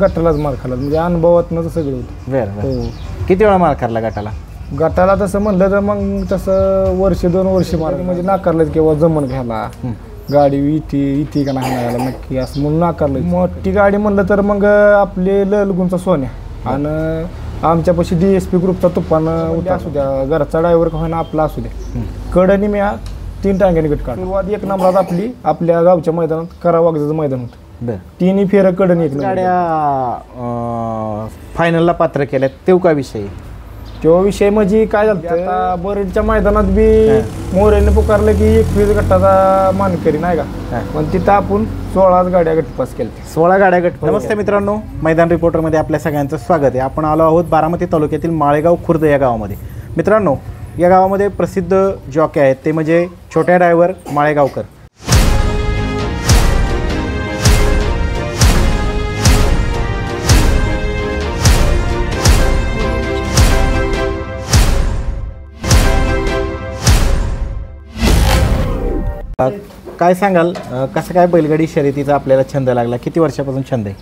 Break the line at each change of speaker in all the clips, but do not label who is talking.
गटालाच मार खाल्ला, म्हणजे अनुभवातनं सगळं होतं.
बरं
हो.
किती वेळा मार खाल्ला गटाला?
गटाला तसं म्हणलं तर मग तसं वर्ष 2 वर्ष मार म्हणजे नाकारलं किंवा जमन घ्यायला गाडी इथे का नाही घ्यायला नक्की असं म्हणून नाकारलं. मोठी गाडी म्हणलं तर मग आपले ललगुणचा सोन्या आणि आमच्यापाशी DSP ग्रुपचा तुफान उद्या असू द्या, घरचा ड्रायव्हर का होईना आपला असू द्या, कडनी मी 3 टांग्याने गट काढ. सुरुवात 1 नंबरात आपल्या गावच्या मैदानात करावागजाचं मैदान होतं. 3 फेरं कडनी 1
गाड्या फायनलला पात्र केल्यात तेव्हा काय विषय?
तेव्हा विषय म्हणजे काय झालं, आता बरेचच्या मैदानात बी मोरेने पुकारलं की 21 गटाचा मानकरी नाही का, पण तिथं आपण 16 गाड्या गटपास केल्या.
16 गाड्या गट. नमस्ते मित्रांनो, मैदान रिपोर्टरमध्ये आपल्या सगळ्यांचं स्वागत आहे. आपण आलो आहोत बारामती तालुक्यातील माळेगाव खुर्द या गावामध्ये. मित्रांनो, या गावामध्ये प्रसिद्ध जॉकी आहेत, ते म्हणजे छोट्या ड्रायव्हर माळेगावकर. काय सांगाल, कसं काय बैलगाडी शर्यतीचा आपल्याला छंद लागला? किती वर्षापासून छंद आहे?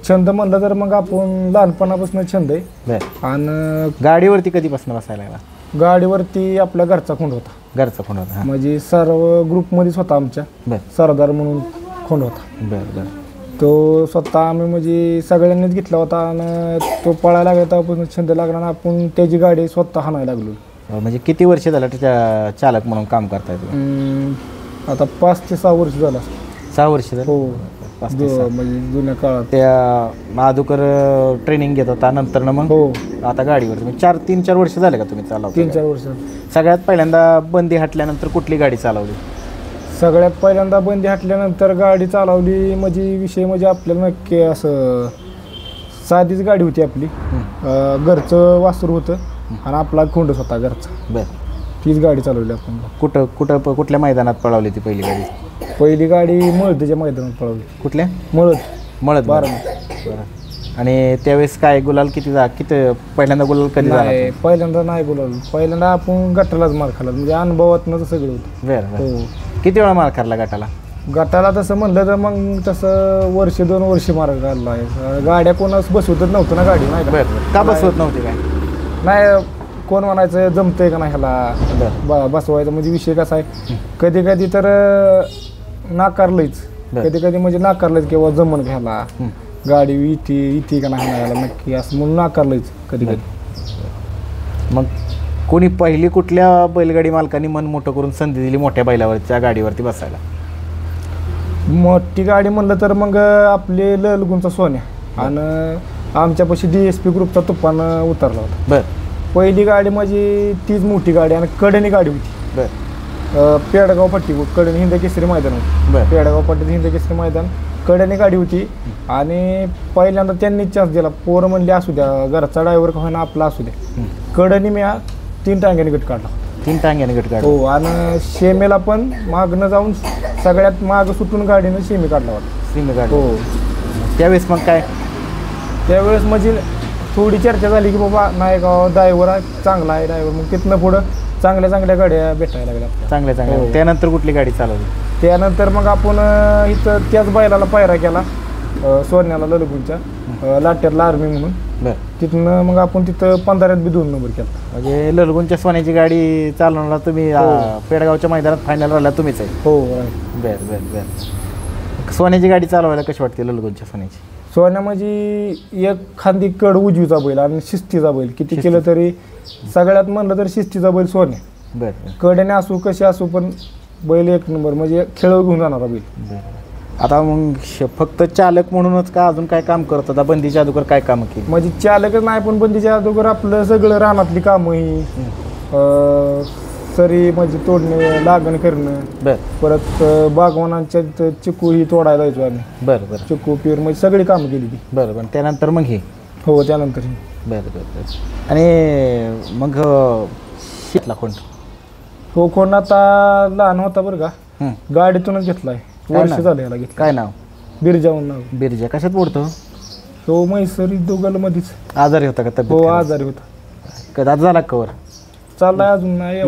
छंद म्हणलं तर मग आपण लहानपणापासून छंद आहे. आणि
गाडीवरती कधीपासून बसायला लागला?
गाडीवरती आपल्या घरचा खोंड होता.
घरचा खोंड होता
म्हणजे सर्व ग्रुपमध्येच होता आमच्या. सरदार म्हणून खोंड होता.
बरं.
तो स्वतः आम्ही म्हणजे सगळ्यांनीच घेतला होता आणि तो पळायला लागला तेव्हापासून छंद लागला आणि आपण त्याची गाडी स्वतः हाणायला लागलो.
म्हणजे किती वर्ष झालं त्याच्या चालक म्हणून काम करताय तुम्ही?
आता 5 ते 6 वर्ष झालं.
6 वर्ष झालं.
हो, म्हणजे जुन्या काळात
त्या अगोदर ट्रेनिंग घेत होता, नंतर ना मग
हो
आता गाडीवर तुम्ही 3-4 वर्ष झाले का तुम्ही चालवता?
3-4 वर्ष.
सगळ्यात पहिल्यांदा बंदी हटल्यानंतर कुठली गाडी चालवली?
सगळ्यात पहिल्यांदा बंदी हटल्यानंतर गाडी चालवली म्हणजे विषय म्हणजे आपल्याला नक्की असं साधीच गाडी होती आपली. घरचं वासरू होतं आणि आपला खोंडच होता घरचा.
बरं.
तीच गाडी चालवली आपण.
कुठल्या मैदानात पळवली ती पहिली गाडी?
पहिली गाडी मळदच्या मैदानात पळवली.
कुठल्या?
मळद बारामती.
बरं. आणि त्यावेळेस काय गुलाल किती पहिल्यांदा गुलाल कधी झाला?
पहिल्यांदा नाही गुलाल, पहिल्यांदा आपण गटालाच मार खाल्ला, म्हणजे अनुभवातनं सगळं होतं.
बरं.
हो.
किती वेळा मार खाल्ला गटाला?
गटाला तसं म्हणलं तर मग तसं वर्ष 2 वर्ष मार खाल्ला आहे. गाड्या कोणाच बसवतच नव्हतं ना गाडी, नाही
का बसवत नव्हती? काय
नाही, कोण म्हणायचं जमतंय का नाही ह्याला बसवायचं, म्हणजे विषय कसा आहे, कधी कधी तर नाकारलंच, कधी कधी म्हणजे नाकारलंच किंवा जमन घ्यायला गाडी इथे का नाही घ्यायला नक्की असं म्हणून नाकारलंच कधी कधी.
मग कोणी पहिली कुठल्या बैलगाडी मालकांनी मन मोठं करून संधी दिली मोठ्या बैलावरच्या गाडीवरती बसायला?
मोठी गाडी म्हणलं तर मग आपले ललगुणचा सोन्या आणि आमच्यापाशी DSP ग्रुपचा तुफान उतरला होता.
बरं.
पहिली गाडी म्हणजे तीच मोठी गाडी आणि कडणी गाडी होती.
बरं.
पेडगाव पट्टी कडणी हिंद केसरी मैदान होतं.
बरं.
पेडगाव पट्टीत हिंद केसरी मैदान कडणी गाडी होती आणि पहिल्यांदा त्यांनी चान्स दिला. पोरं म्हणले असू द्या, घरचा ड्रायव्हर का होईना आपला असू द्या, कडणी मी 3 टांग्याने गट काढला.
3 टांग्याने गट काढला.
हो. आणि शेमेला पण मागणं जाऊन सगळ्यात मागं सुटून गाडीनं शेमी काढला होता.
शेमी काढला.
हो.
त्यावेळेस मग काय?
त्यावेळेस म्हणजे थोडी चर्चा झाली की बाबा नाही का ड्रायव्हर चांगला आहे ड्रायव्हर, मग तिथनं पुढं चांगल्या गाड्या भेटायला लागल्या.
चांगल्या. हो. त्यानंतर कुठली गाडी चालवली?
त्यानंतर मग आपण इथं त्याच बैलाला पायरा केला, सोन्याला ललगुणच्या लाट्यातला आर्मी म्हणून.
बरं.
तिथनं मग आपण तिथं 15त बी 2 नंबर केला.
म्हणजे ललगुणच्या सोन्याची गाडी चालवणार तुम्ही? पेडगावच्या मैदानात फायनल राहिला तुम्हीच आहे?
हो.
बरं. सोन्याची गाडी चालवायला कशी वाटते ललगुणच्या सोन्याची?
सोन्या म्हणजे एक खांदी कड उजवीचा बैल आणि शिस्तीचा बैल, किती केलं तरी सगळ्यात म्हणलं तर शिस्तीचा बैल सोन्या.
बरं.
कड्याने असू कशी असू पण बैल 1 नंबर, म्हणजे खेळ घेऊन जाणारा बैल.
आता मग फक्त चालक म्हणूनच का अजून काय काम करत होता? बंदीच्या अगोदर काय काम केली?
म्हणजे चालकच नाही, पण बंदीच्या अगोदर आपलं सगळं रानातली कामं ही सरी म्हणजे तोडणे, लागण करणं.
बरं.
परत बागवानांच्या चिकू ही तोडायला जायचो आम्ही.
बरं.
चिकू पेर म्हणजे सगळी कामं केली ती.
बरं. त्यानंतर मग हे?
हो, त्यानंतर ही.
बरं. आणि मग शिकला कोण?
हो, कोण आता लहान होता बरं का, गाडीतूनच घेतलाय. वर्ष झालं याला घेतलं.
काय नाव?
बिरजा म्हणून नाव.
बिरजा. कशात पडतो
तो? म्हैसरी दोघांमध्येच.
आजारी होता का?
हो, आजारी होता.
कदा झाला कवर?
चाललाय अजून. नाही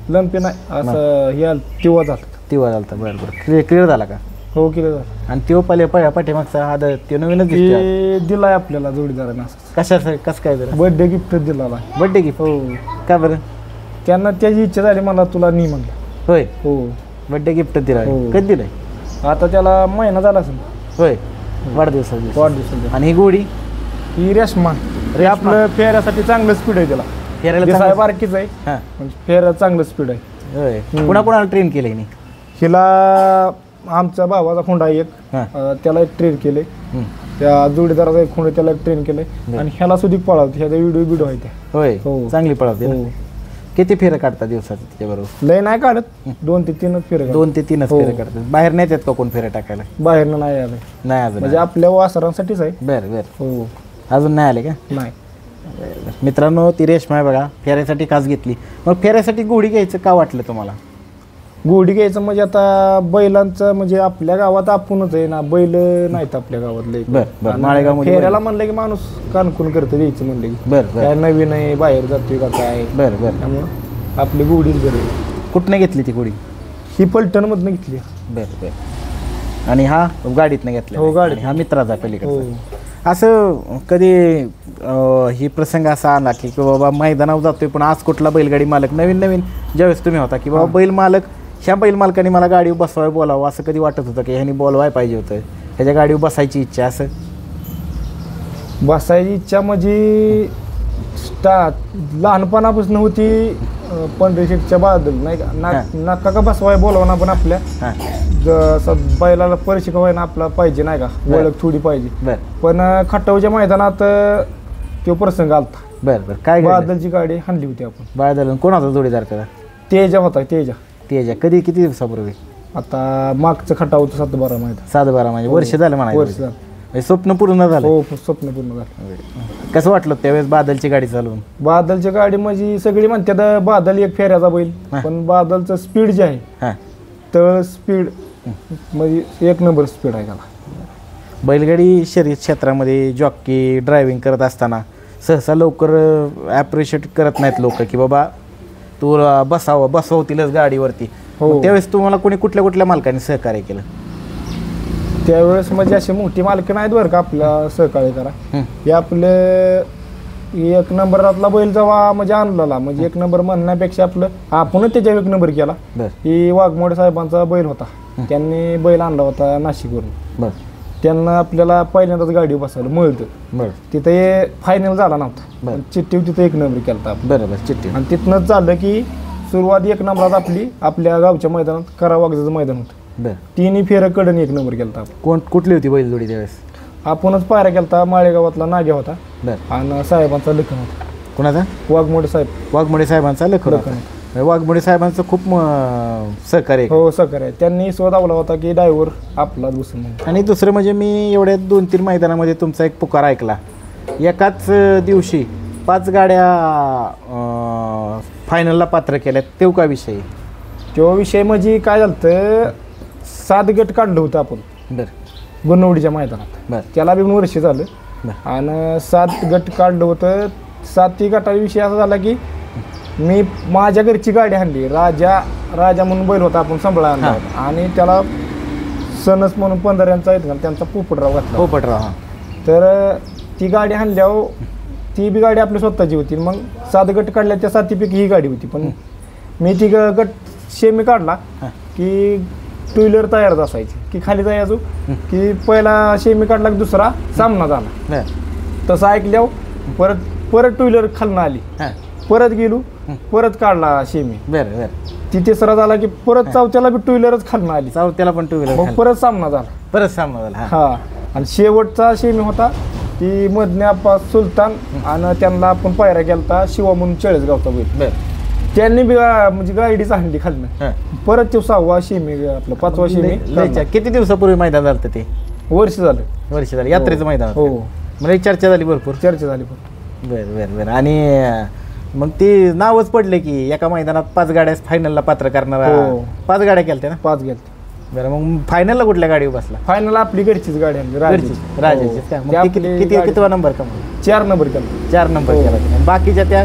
लंपी नाही, असं हे तिवा झालं.
तिवा झालं. बरं. क्लिअर झाला का?
हो केलं झालं
आणि त्यो पाठीमागचा हा त्यो नवीनच दिसतोय
ते दिलाय आपल्याला जोडीदारानं असं
कशाचं कसं काय जरा
बर्थडे गिफ्ट दिला
बर्थडे गिफ्ट
हो
का बरं
त्यांना त्याची इच्छा झाली मला तुला नी म्हणलं
होय
हो
बर्थडे गिफ्ट दिला
हो.
कधी दिलंय
आता त्याला महिना झाला असेल
होय वाढदिवसाची
वाढदिवसाला
आणि ही गोडी
ही रेशमा रे आपलं फेऱ्यासाठी चांगलं स्पीड आहे त्याला
फेरायला
दिसायला
चांगलं-
बारकीच आहे
हां
म्हणजे फेऱ्या चांगलं स्पीड आहे
होय कुणाकुणाला ट्रेन केलं हिने
हिला आमचा भावाचा खोंडा आहे एक
हां
त्याला एक ट्रेन केले त्या जोडीदाराचा एक खोंड त्याला एक ट्रेन केले आणि ह्याला सुद्धा पळावते ह्याचा व्हिडिओ आहे त्या
होय
हो.
चांगली पळवते ना?
हो.
किती फेरं काढतात दिवसात त्याच्याबरोबर
लय नाही काढत 2 ते 3 फेरे
2 ते 3च
हो.
फेरं काढतात बाहेर नाही येतात का कोण फेरं टाकायला
बाहेरनं नाही आलं
नाही अजून
म्हणजे आपल्या वासरांसाठीच आहे
बरं बरं
हो
अजून नाही आले का
नाही
मित्रांनो ती रेशमा आहे बघा फेऱ्यासाठी खास घेतली मग फेऱ्यासाठी गोडी घ्यायचं का वाटलं तुम्हाला
गोडी घ्यायचं म्हणजे आता बैलांचं म्हणजे आपल्या गावात आपणच आहे ना बैल नाहीत आपल्या गावात लय
बरं बरं
आणि
माळेगावमध्ये
फेऱ्याला म्हणलं की माणूस कानकून करतं द्यायचं म्हणलं की
बरं बरं
काय नवीन आहे बाहेर जातोय का काय
बरं बरं
त्यामुळं आपली गोडीच बरी
कुठनं घेतली ती गोडी
ही पलटणमधनं घेतली
बरं बरं आणि हा गाडीतनं घेतला
हो, गाडीतनं.
आणि हा मित्राचा
हो
पलीकडचा असं कधी ही प्रसंग असा आला की बाबा मैदानावर जातोय पण आज कुठला बैलगाडी मालक नवीन नवीन ज्यावेळेस तुम्ही होता की बाबा बैल मालक ह्या बैल मालकाने मला गाडीवर बसवाय बोलावं असं कधी वाटत होतं की ह्यानी बोलवाय पाहिजे होतं ह्याच्या गाडीवर बसायची इच्छा असं
बसायची इच्छा म्हणजे लहानपणापासून होती पंढरीच्या बाजूला नाही का नका का बसवाय बोलवा पण आपल्या
हां
जसं बैलाला परिचित व्हायला आपला पाहिजे नाही का ओळख थोडी पाहिजे
बरं
पण खटावच्या मैदानात तो प्रसंग आलता
बरं बरं काय
बादलची गाडी हाणली होती आपण
बाळदालन कोण होता जोडीदार त्याला
तेजा होता तेजा
तेजा कधी किती दिवसापूर्वी
आता मागचं खटावचं 7-12 मैदान
7-12 म्हणजे वर्ष झालं
वर्ष
म्हणायचं
झालं.
म्हणजे स्वप्न पूर्ण झालं
हो स्वप्न पूर्ण झालं
कसं वाटलं त्यावेळेस बादलची गाडी चालवून
बादलची गाडी म्हणजे सगळी म्हणतात बादल एक फेऱ्याचा बैल
हा.
पण बादलचं स्पीड जे आहे
हां
तर स्पीड म्हणजे 1 नंबर स्पीड आहे त्याला
बैलगाडी शर्यत क्षेत्रामध्ये जॉकी ड्रायव्हिंग करत असताना सहसा लवकर ॲप्रिशिएट करत नाहीत लोक की बाबा तू बसवतीलच गाडीवरती
हो.
मग त्यावेळेस तुम्हाला कोणी कुठल्या मालकाने सहकार्य केलं
त्यावेळेस म्हणजे अशी मोठी मालकी नाहीत बरं का आपल्या सहकार्य करा हे आपले 1 नंबरातला बैल जेव्हा म्हणजे आणलेला म्हणजे 1 नंबर म्हणण्यापेक्षा आपलं आपणच त्याच्या 1 नंबर केला
बरं
ही वाघमोडे साहेबांचा बैल होता त्यांनी बैल आणला होता नाशिकवरून
बरं
त्यांना आपल्याला पहिल्यांदाच गाडी बसवलं मिळतं
बरं
तिथे फायनल झाला नव्हता
बरं.
पण चिठ्ठी तिथे 1 नंबर केला आपण
बरं बरं चिठ्ठी
आणि तिथनंच झालं की सुरुवात 1 नंबरात आपली आपल्या गावच्या मैदानात करावागजाचं मैदान होतं
बरं
तिन्ही फेरं कडन 1 नंबर केला आपण
कुठली होती बैलजोडी त्यावेळेस
आपणच पायऱ्या केलता माळेगावातला नाग्या होता
बरं
आणि साहेबांचा लखन होता
कुणाचा
वाघमोडे साहेब
वाघमोडे साहेबांचा लखन होता. म्हणजे वाघमोडे साहेबांचं खूप सहकार्य आहे.
हो सहकार्य त्यांनी स्वतःवला होता की ड्रायव्हर आपला दुसरं म्हणून
आणि दुसरं म्हणजे मी एवढ्या 2-3 मैदानामध्ये तुमचा एक पुकार ऐकला एकाच दिवशी 5 गाड्या फायनलला पात्र केल्यात तो का विषय
तो विषय म्हणजे काय झालं तर 7 गट काढलं होतं आपण
बरं
गुणवडीच्या मैदानात
बरं
त्याला बी 2 वर्ष झालं
बरं
आणि 7 गट काढलं होतं 7 गटाचा विषय असा झाला की मी माझ्या घरची गाडी आणली राजा म्हणून बैल होता आपण सांभाळा आणला होता. आणि त्याला सनस म्हणून 15 यांचा आहेत ना त्यांचा पोपटराव घातला होता.
पोपटराव हां
तर ती गाडी आणल्यावर ती बी गाडी आपली स्वतःची होती मग 7 गट काढल्या त्या 7पैकी ही गाडी होती पण मी ती गट शेमी काढला की 2 व्हीलर तयारच असायची की खाली जायचो की पहिला शेमी काढला की दुसरा सामना झाला
बरं
तसं ऐकल्यावर परत 2 व्हीलर खालनं आली
हां
परत गेलो परत काढला शेमी
बरं बरं
ती 3रा झाला की परत 4थ्याला बी 2 व्हीलरच खालनं आली
त्याला पण 2 व्हीलर
मग परत सामना झाला
परत सामना झाला हां
हा आणि शेवटचा शेमी होता ती मधन्यापा सुलतान आणि त्यांना आपण पायऱ्या केलता शिवा म्हणून 40 गावचा बैल
बरं
त्यांनी बी म्हणजे गाडीच आणली खालनं
हां
परत तो 6वा शेमी आपला 5वा शेमी
लयच्या किती दिवसापूर्वी मैदान झालं ते
वर्ष झालं
वर्ष झालं यात्रेचं मैदान
हो
म्हणजे चर्चा झाली भरपूर
चर्चा झाली पण
बरं बरं बरं आणि मग ती नावच पडले की एका मैदानात 5 गाड्या फायनलला पात्र करणारा
हो.
5 गाड्या केल्या ना
5 गेलते
बरं मग फायनलला कुठल्या गाडीवर बसला
फायनल आपली घरचीच गाडी आणली
राजाची का मग ती किती कितवा नंबर का मग
4 नंबर केला
4 नंबर
हो.
केला बाकीच्या त्या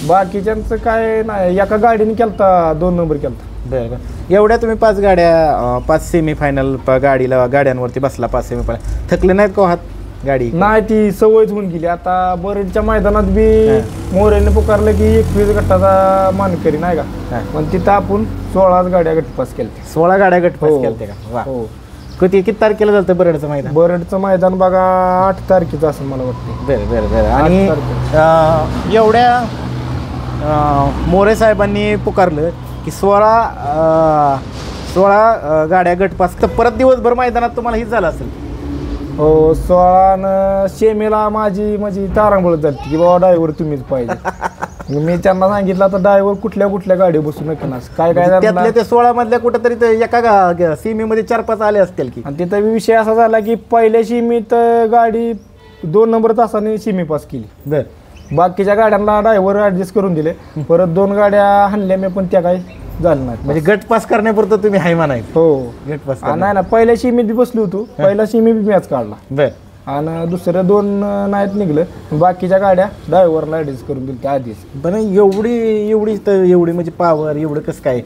बाकीच्यांचं काय नाही एका गाडीने केलता 2 नंबर केलता
बरं बरं एवढ्या तुम्ही 5 गाड्या 5 सेमीफायनल गाड्यांवरती बसला, 5 सेमीफायनल, थकले नाहीत का हो हात गाडी?
नाही, ती सवयच होऊन गेली. आता बरडच्या मैदानात बी मोरेने पुकारलं की 21 गटाचा मानकरी नाही का, पण तिथं आपण 16 गाड्या गटपास केल्या.
16 गाड्या गटपास केल्या का? वा. किती तारखेला झालं बरडचं मैदान?
बरडचं मैदान बघा 8 तारखेचं असं मला वाटतं.
बरं. आणि एवढ्या मोरे साहेबांनी पुकारलं की 16 गाड्या गटपास, तर परत दिवसभर मैदानात तुम्हाला हीच झालं असेल.
हो, 16 शेमेला माझी म्हणजे तारांबळ झाली की बाबा ड्रायव्हर तुम्हीच पाहिजे. मी त्यांना सांगितलं आता ड्रायव्हर कुठल्या गाडीवर बसू नका ना. काय
त्यातल्या ते 16 मधल्या कुठेतरी एका सीमीमध्ये 4-5 आले असतील की.
आणि तिथं विषय असा झाला की पहिल्या सीमीत गाडी 2 नंबर तासाने सीमी पास केली.
बरं.
बाकीच्या गाड्यांना ड्रायव्हर ऍडजस्ट करून दिले. परत 2 गाड्या हाणल्या मी, पण त्या काही झालं नाही.
म्हणजे गट पास करण्यापुरतं तुम्ही हाय म्हणायचं.
हो,
गट पास.
नाही ना, पहिल्या सीमीत बसलो होतो. पहिला सीमी बी मॅच काढला.
बरं.
आणि दुसऱ्या 2 नाहीत निघलं. बाकीच्या गाड्या ड्रायव्हरला ऍडजस्ट करून दिली त्या आधीच.
पण एवढी म्हणजे पावर एवढं कसं काय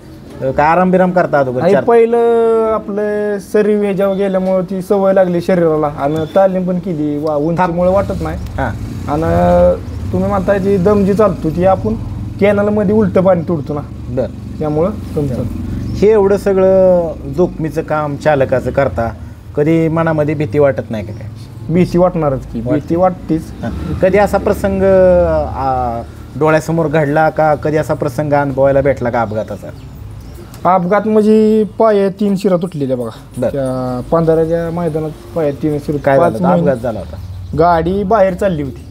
आराम बिराम करता अगोदर?
पहिलं आपलं शरीर ह्याच्यावर गेल्यामुळे ती सवय लागली शरीराला, आणि तालीम पण केली. उंचीमुळे वाटत नाही. आणि तुम्ही म्हणताय जी दम जी चालतो ती आपण कॅनलमध्ये उलटं पाणी तुडतो ना.
बरं.
त्यामुळं तुमचं
हे एवढं सगळं जोखमीचं काम चालकाचं करता, कधी मनामध्ये भीती वाटत नाही का? काय
भीती वाटणारच की, भीती वाटतेच.
कधी असा प्रसंग डोळ्यासमोर घडला का? कधी असा प्रसंग अनुभवायला भेटला का अपघाताचा?
अपघात म्हणजे पाय 3 शिरा तुटलेल्या बघा. त्या 15च्या मैदानात पाय 3 शिरा.
काय अपघात झाला होता?
गाडी बाहेर चालली होती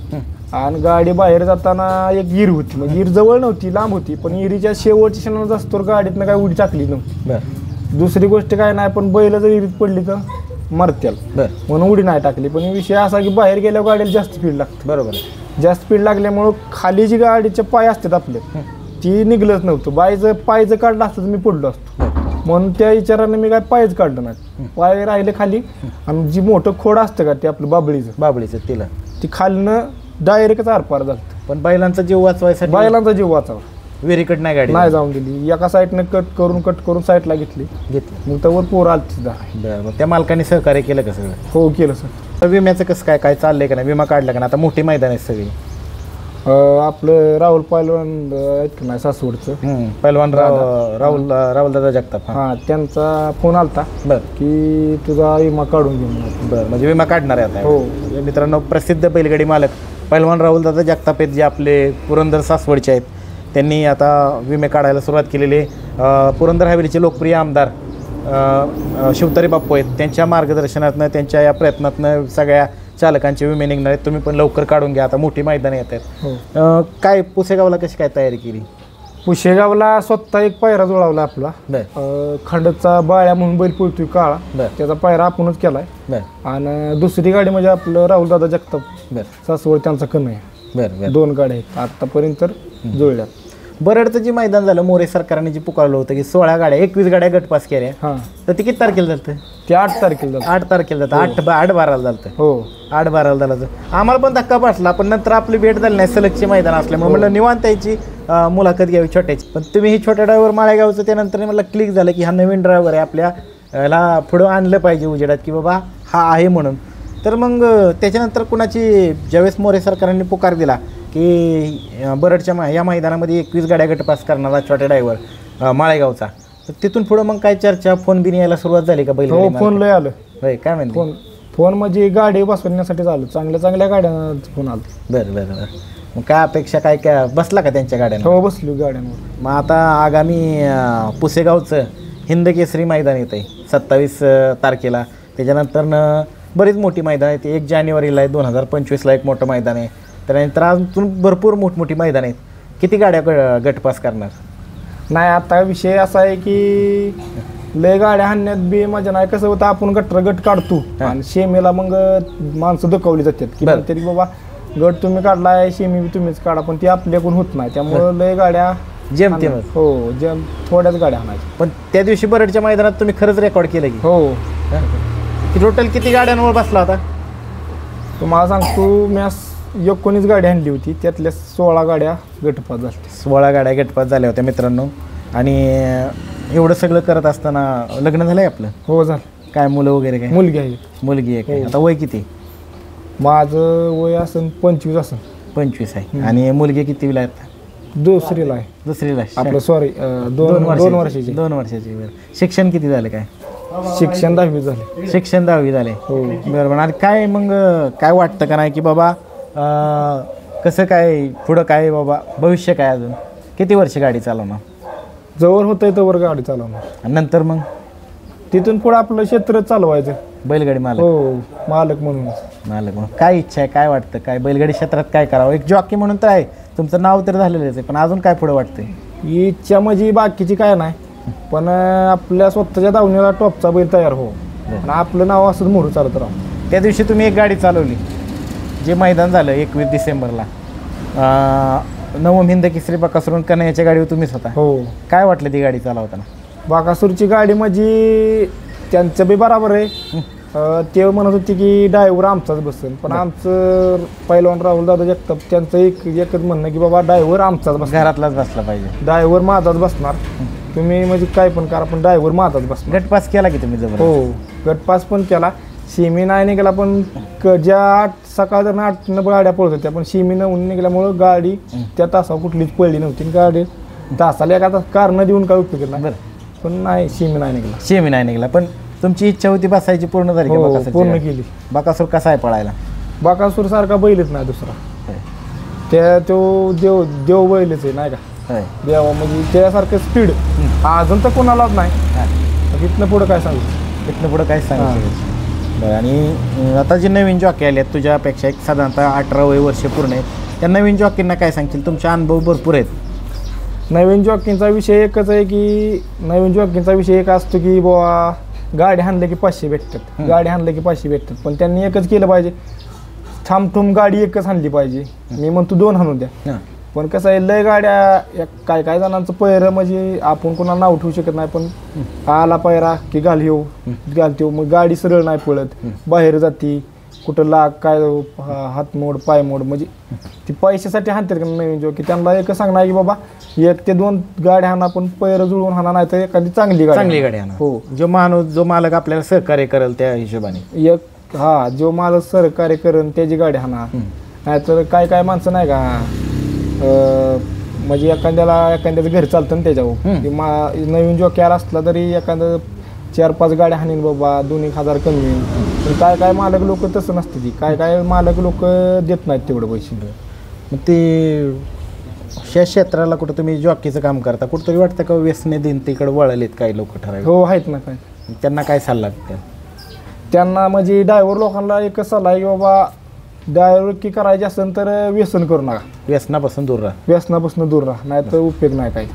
आणि गाडी बाहेर जाताना एक विहीर होती. म्हणजे विहीर जवळ नव्हती, लांब होती, पण विहिरीच्या शेवटच्या क्षणाला जास्त गाडीतनं काय उडी टाकली नव्हती. दुसरी गोष्ट काय नाही, पण बैल जर विहिरीत पडली तर मरत्याल, म्हणून उडी नाही टाकली. पण विषय असा की बाहेर गेल्यावर गाडीला जास्त स्पीड लागते.
बरोबर.
जास्त स्पीड लागल्यामुळं खाली जी गाडीचे पाय असतात आपले ती निघलंच नव्हतं. पाय जर काढलं असतं तर मी पडलो असतो. म्हणून त्या विचाराने मी काय पायच काढलं नाही. पाय राहिले खाली, आणि जी मोठं खोड असतं का ते आपलं बाबळीचं तिला ती खालनं डायरेक्टच आरपार झालं.
पण बैलांचा जीव वाचवायसाठी,
बैलांचा जीव वाचावा,
विहिरीकडे नाही गाडी
नाही जाऊन दिली. एका साईडने कट करून साईडला घेतली. मग त्यावर पोर आलती.
बरं. त्या मालकाने सहकार्य केलं का सगळं?
हो, केलं सर.
विम्याचं कसं काय चाललंय का नाही? विमा काढला का नाही? आता मोठी मैदान आहे सगळी.
आपलं राहुल पैलवान नाही सासवडचं
पैलवान राहुल दादा जगताप,
त्यांचा फोन आलता
बरं
की तुझा विमा काढून घेऊन.
बरं. म्हणजे विमा काढणार आहे आता?
हो.
मित्रांनो, प्रसिद्ध बैलगाडी मालक पैलवान राहुल दादा जगताप आहेत, जे आपले पुरंदर सासवडचे आहेत. त्यांनी आता विमे काढायला सुरुवात केलेली आहे. पुरंदर हवेलीचे लोकप्रिय आमदार शिवतारे बाप्पू आहेत. त्यांच्या मार्गदर्शनातनं, त्यांच्या या प्रयत्नातनं सगळ्या चालकांचे विमे निघणार आहेत. तुम्ही पण लवकर काढून घ्या, आता मोठी मैदानं येत आहेत. काय पुसेगावला कशी काय तयारी केली?
पुशेगावला स्वतः एक पायरा जुळवला आपला. खंडचा बाळ्या म्हणून बैल पळतोय काळा, त्याचा पायरा आपणच केलाय. आणि दुसरी गाडी म्हणजे आपलं राहुल दादा जगताप सासवड, त्यांचा कण आहे. 2 गाड्या आहेत आतापर्यंत तर जुळल्यात.
बरडचं जे मैदान झालं, मोरे सरकारने जे पुकारलं होतं की 16 गाड्या 21 गाड्या गटपास केल्या, तर ते किती तारखेला झालं?
ते 8 तारखेला झालं.
8 तारखेला जातं. 8-12 झालं.
हो,
8-12 झालं. आम्हाला पण धक्का बसला, पण नंतर आपली भेट झाली नाही. सलगचे मैदान असल्यामुळे म्हणलं निवांत याची मुलाखत घ्यावी छोट्याची. पण तुम्ही ही छोट्या ड्रायव्हर माळेगावचं त्यानंतर मला क्लिक झालं की हा नवीन ड्रायव्हर आहे, आपल्या याला पुढं आणलं पाहिजे उजेडात की बाबा हा आहे म्हणून. तर मग त्याच्यानंतर कुणाची ज्यावेळेस मोरे सरकारने पुकार दिला की बरडच्या या मैदानामध्ये 21 गाड्या गटपास करणारा छोट्या ड्रायव्हर माळेगावचा, तर तिथून पुढं मग काय चर्चा, फोन बिन यायला सुरुवात झाली का? बैल
हो, फोन लय आलं.
होय, काय म्हणते?
फोन म्हणजे गाडी बसवण्यासाठी झालं, चांगल्या गाड्यांना फोन आला.
बरं. मग काय अपेक्षा, काय बसला का त्यांच्या गाड्यांना?
हो, बसलो गाड्यांवर.
मग आता आगामी पुसेगावचं हिंद केसरी मैदान येत आहे 27 तारखेला. त्याच्यानंतर बरीच मोठी मैदान आहे. 1 जानेवारीला आहे, 2025ला एक मोठं मैदान आहे. त्यानंतर अजून भरपूर मोठमोठी मैदान आहेत. किती गाड्या गटपास करणार?
नाही, आता विषय असा आहे की लय गाड्या हाणण्यात बी मजा नाही. कसं होतं, आपण गट काढतो आणि शेमीला मग माणसं दुखावली जातात की तरी बाबा गट तुम्ही काढलाय, शेमी बी तुम्हीच काढा, पण ती आपल्याकडून होत नाही. त्यामुळे लय गाड्या
जेमतेम.
हो, थोड्याच गाड्या हाणायच्या.
पण त्या दिवशी बरडच्या मैदानात तुम्ही खरंच रेकॉर्ड केलं की?
हो.
टोटल किती गाड्यांवर बसला होता?
तुम्हाला सांगतो, मी 19 गाड्या आणली होती, त्यातल्या 16 गाड्या गटपास झाल्या.
16 गाड्या गटपास झाल्या होत्या मित्रांनो. आणि एवढं सगळं करत असताना लग्न झालंय आपलं?
हो झालं.
काय मुलं वगैरे काय?
मुलगी आहे.
मुलगी आहे काय?
हो.
आता वय किती?
माझं वय असेल 25 असेल.
25 आहे. आणि मुलगी कितीला आहे?
दुसरीला आहे.
दुसरीला.
आपलं सॉरी 2 वर्षाची.
2 वर्षाची. बरं. शिक्षण किती झालं काय?
शिक्षण 10वी झाले.
शिक्षण 10वी झाले.
हो.
बरोबर. आणि काय मग काय वाटतं का नाही की बाबा कसं काय पुढं काय बाबा भविष्य काय अजून किती वर्ष गाडी चालवणार?
जवळ होतंय तवर गाडी चालवणार.
आणि नंतर मग
तिथून पुढे आपलं क्षेत्र चालवायचं.
बैलगाडी मालक?
हो मालक म्हणून.
मालक म्हणून काय इच्छा आहे? काय वाटतं? काय बैलगाडी क्षेत्रात काय करावं? एक जॉकी म्हणून तर आहे, तुमचं नाव तर झालेलंच आहे, पण अजून काय पुढं वाटतंय?
इच्छा म्हणजे बाकीची काय नाही, पण आपल्या स्वतःच्या दावणीला टॉपचा बैल तयार हो आणि आपलं नाव असं मोठं चालत राहू.
त्या दिवशी तुम्ही एक गाडी चालवली, जे मैदान झालं 21 डिसेंबरला, नवम हिंद केसरी बकासूर कन्हैयाच्या गाडीवर तुम्हीच होता.
हो.
काय वाटलं ती गाडी चालवताना?
बकासूरची गाडी म्हणजे त्यांचं बी बरोबर आहे. ते म्हणत होते की ड्रायव्हर आमचाच बसेल, पण आमचं पहिलवान राहुल दादा जगताप त्यांचं एकच म्हणणं की बाबा ड्रायव्हर आमचाच बसणार,
घरातलाच बसला पाहिजे,
ड्रायव्हर माझाच बसणार. तुम्ही म्हणजे काय पण करा पण ड्रायव्हर माझाच बसणार.
गटपास केला की तुम्ही? जबरदस्त.
हो गटपास पण केला. शिमी नाही निघाला, पण ज्या सकाळ जर 8 गाड्या पळत होत्या, पण शिमी नऊन निघाल्यामुळं गाडी त्या तासावर कुठलीच पळली नव्हती. गाडी तासाला एखादा कारण देऊन काय उपयोग नाही. पण नाही शिमी नाही निघाला.
शिमी नाही निघाला, पण तुमची इच्छा होती बसायची, पूर्ण झाली?
हो, पूर्ण केली.
बकासूर कसा आहे पळायला?
बकासूर सारखा बैलच नाही दुसरा. त्या तो देव बैलच आहे नाही का. देवा म्हणजे त्यासारखं स्पीड अजून तर कोणालाच नाही. तिथनं पुढं काय सांगू?
तिथनं पुढं काय सांगू? बरं. आणि आता जे नवीन जॉकी आले आहेत तुझ्यापेक्षा, एक साधारणतः 18 वर्ष पूर्ण आहेत, त्या नवीन जॉकींना काय सांगतील? तुमचे अनुभव भरपूर आहेत.
नवीन जॉकींचा विषय एकच आहे की नवीन जॉकींचा विषय एक असतो की बाबा गाडी हाणलं की 500 भेटतात, गाडी हाणलं की 500 भेटतात, पण त्यांनी एकच केलं पाहिजे, थांबठूम गाडी एकच हाणली पाहिजे. मी म्हणतो 2 हाणून द्या. पण कसं आहे लय गाड्या काय काय जणांचं पैरं म्हणजे आपण कोणाला नाव ठेवू शकत नाही, पण आला पैरा की घालतो मग गाडी सरळ नाही पळत, बाहेर जाती, कुठं लाग काय हात मोड पाय मोड, म्हणजे ती पैशासाठी हाणतात का नवीन जो की त्यांना एक सांगणार की बाबा 1 ते 2 गाड्या हाणा, पण पैर जुळून हाणा, नाही तर एखादी चांगली गाडी हाणा. हो.
जो मालक आपल्याला सहकार्य करेल त्या हिशोबाने
जो मालक सहकार्य करेल त्याची गाडी हाणा. नाहीतर काय काय माणसं नाही का म्हणजे एखाद्याचं घर चालतं ना त्याच्यावर, नवीन जो कॅर असला तरी एखादं 4-5 गाड्या हाणीन बाबा 2-1 कमी होईल. पण काय काय मालक लोक तसं नसते, ती काय काय मालक लोक देत नाहीत तेवढं पैसे.
मग ते ह्या क्षेत्राला कुठं तुम्ही जॉकीचं काम करता, कुठंतरी वाटतं का व्यसने दिन तिकडे वळलेत काही लोक ठराविक?
हो आहेत ना. काय
त्यांना काय सल्ला द्याल?
त्यांना म्हणजे ड्रायव्हर लोकांना एकच सल्ला आहे की बाबा ड्रायव्हर की करायची असेल तर व्यसन करू नका,
व्यसनापासून दूर राहा.
व्यसनापासून दूर राहा, नाही तर उपयोग नाही.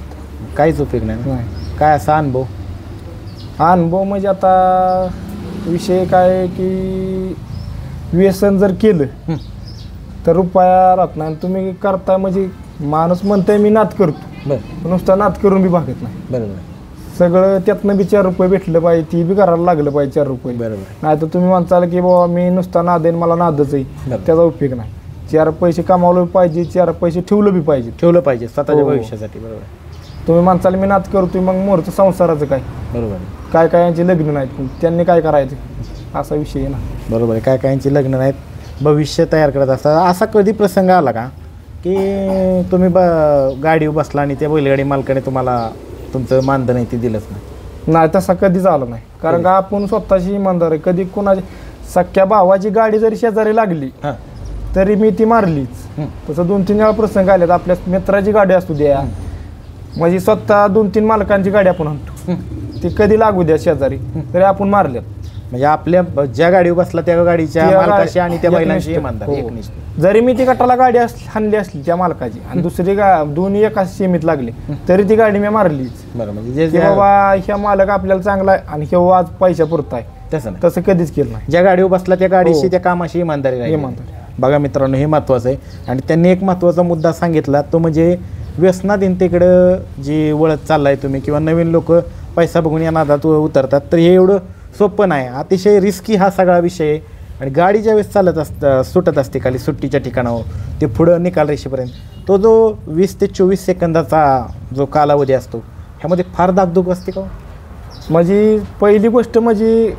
काहीच उपयोग नाही. काय असा अनुभव म्हणजे आता विषय काय की व्यसन जर केलं तर रुपया राहत नाही. तुम्ही करताय म्हणजे माणूस म्हणताय मी नाद करतो, नुसता नाद करून बी भागत नाही. बरोबर.
सगळं त्यातनं बी 4 रुपये भेटलं पाहिजे, ती बी करायला लागलं पाहिजे 4 रुपये.
बरोबर.
नाही तर तुम्ही म्हणताल की बाबा मी नुसता नाद आहे मला नादच आहे, त्याचा उपयोग नाही. 4 पैसे कमावलं पाहिजे, 4 पैसे ठेवलं पाहिजे
स्वतःच्या भविष्यासाठी. बरोबर.
तुम्ही म्हणताल मी नाद करतोय, मग मोरचं संसाराचं काय?
बरोबर.
काय काय यांचे लग्न नाहीत, त्यांनी काय करायचं असा विषय आहे ना.
बरोबर आहे. काय कायांची लग्न नाहीत, भविष्य तयार करत असतात. असा कधी प्रसंग आला का की तुम्ही गाडीवर बसला आणि त्या बैलगाडी मालकाने तुम्हाला तुमचं मानधन आहे ते दिलंच
नाही? तसा कधीच आला नाही, कारण का आपण स्वतःची इमानदार आहे. कधी कोणाची सख्या भावाची गाडी जरी शेजारी लागली तरी मी ती मारलीच. तसं 2-3 वेळा प्रसंग आलेत. आपल्या मित्राची गाडी असू द्या, म्हणजे स्वतः 2-3 मालकांची गाडी आपण आणतो, ती कधी लागू द्या शेजारी तरी आपण मारल्यात.
म्हणजे आपल्या ज्या गाडीवर बसला त्या गाडीच्या मालकाशी आणि त्या बैलांशी इमानदार एकनिष्ठ.
जरी मी ती गटाला गाडी हाणली असली त्या मालकाची आणि दुसरी दोन्ही एका सीमित लागली तरी ती गाडी मी मारलीच.
बरं. म्हणजे
बाबा ह्या मालक आपल्याला चांगला आहे आणि हे आज पैसा पुरता आहे, तसं कधीच केलं नाही.
ज्या गाडीवर बसला त्या गाडीशी त्या कामाशी इमानदारी. बघा मित्रांनो, हे महत्त्वाचं आहे. आणि त्यांनी एक महत्त्वाचा मुद्दा सांगितला, तो म्हणजे व्यसनाधीनतेकडं जी वळत चाललाय तुम्ही, किंवा नवीन लोक पैसा बघून या नादात उतरतात, तर हे एवढं सोपं नाही. अतिशय रिस्की हा सगळा विषय आहे. आणि गाडी ज्यावेळेस सुटत असते खाली सुट्टीच्या ठिकाणावर, ते पुढं निकाल रेषेपर्यंत तो जो 20 ते 24 सेकंदाचा जो कालावधी असतो, ह्यामध्ये फार दागदुग असते का हो?
म्हणजे पहिली गोष्ट म्हणजे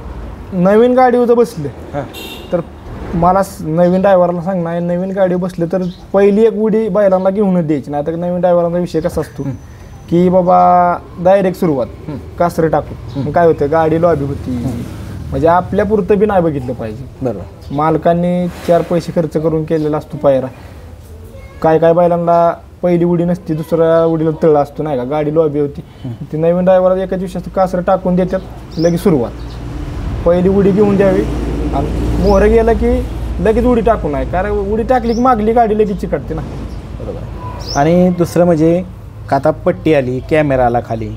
नवीन गाडीवर जर बसले
हां
तर मला नवीन ड्रायव्हरला सांगणार नवीन गाडी बसले तर पहिली एक उडी बैलांना घेऊनच द्यायची नाही तर नवीन ड्रायव्हरांचा विषय कसा असतो की बाबा डायरेक्ट सुरुवात कासरे टाकून काय होतं गाडी लॉबी होती म्हणजे आपल्या पुरतं बी नाही बघितलं पाहिजे.
बरोबर.
मालकांनी 4 पैसे खर्च करून केलेला असतो पायरा. काय काय बैलांना पहिली उडी नसती दुसऱ्या उडीला तळ असतो नाही का गाडी लॉबी होती ती नवीन ड्रायव्हरला एका दिवशी कासरं टाकून देतात लगेच सुरुवात. पहिली उडी घेऊन द्यावी आणि मोहरं गेलं की लगेच उडी टाकू नये कारण उडी टाकली की मागली गाडी लगेच चिकटते ना.
बरोबर. आणि दुसरं म्हणजे का आता पट्टी आली कॅमेरा आला खाली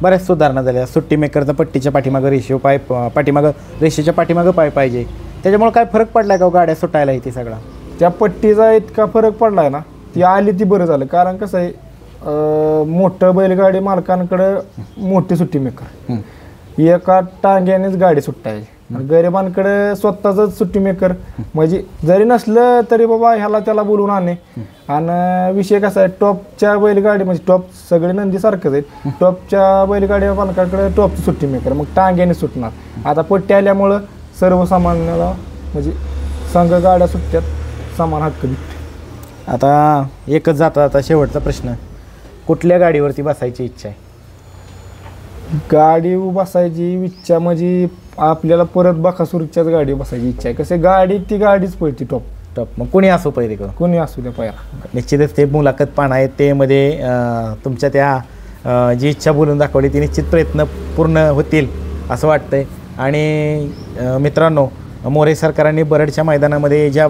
बऱ्याच सुधारणा झाल्या. सुट्टी मेकरचा पट्टीच्या पाठीमागं रेषीव पाय पाठीमागं रेषेच्या पाठीमागं पाय पाहिजे त्याच्यामुळे काय फरक पडलाय का हो गाड्या सुटायला इथे सगळा?
त्या पट्टीचा इतका फरक पडलाय ना ती आली ती बरं झालं कारण कसं आहे मोठं बैलगाडी मालकांकडं मोठी सुट्टी मेकर एका टांग्यानेच गाडी सुटायची गरिबांकडे स्वतःच सुट्टी मेकर म्हणजे जरी नसलं तरी बाबा ह्याला त्याला बोलून आणणे. आणि विषय कसा आहे टॉपच्या बैलगाडी म्हणजे टॉप सगळे नंदी सारखंच आहेत टॉपच्या बैलगाडी मालकाकडे टॉपची सुट्टी मेकर मग टांग्याने सुटणार. आता पट्टी आल्यामुळं सर्वसामान्याला म्हणजे संघ गाड्या सुटत्यात समान हक्क भेटते.
आता एकच जाता आता शेवटचा प्रश्न कुठल्या गाडीवरती बसायची इच्छा आहे?
गाडी बसायची इच्छा म्हणजे आपल्याला परत बकासूरच्याच गाडीवर बसायची इच्छा आहे. कसे गाडी ती गाडीच पळती टॉप
टॉप मग कोणी असो पहिले करू
कोणी असू द्या पायरा.
निश्चितच ते मुलाखत पाहणं आहे ते मध्ये तुमच्या त्या जी इच्छा बोलून दाखवली ती निश्चित प्रयत्न पूर्ण होतील असं वाटतंय. आणि मित्रांनो मोरे सरकारांनी बरडच्या मैदानामध्ये ज्या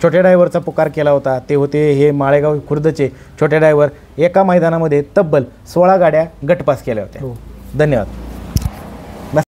छोट्या ड्रायव्हरचा पुकार केला होता ते होते हे माळेगाव खुर्दचे छोटे ड्रायव्हर. एका मैदानामध्ये तब्बल 16 गाड्या गटपास केल्या होत्या. धन्यवाद.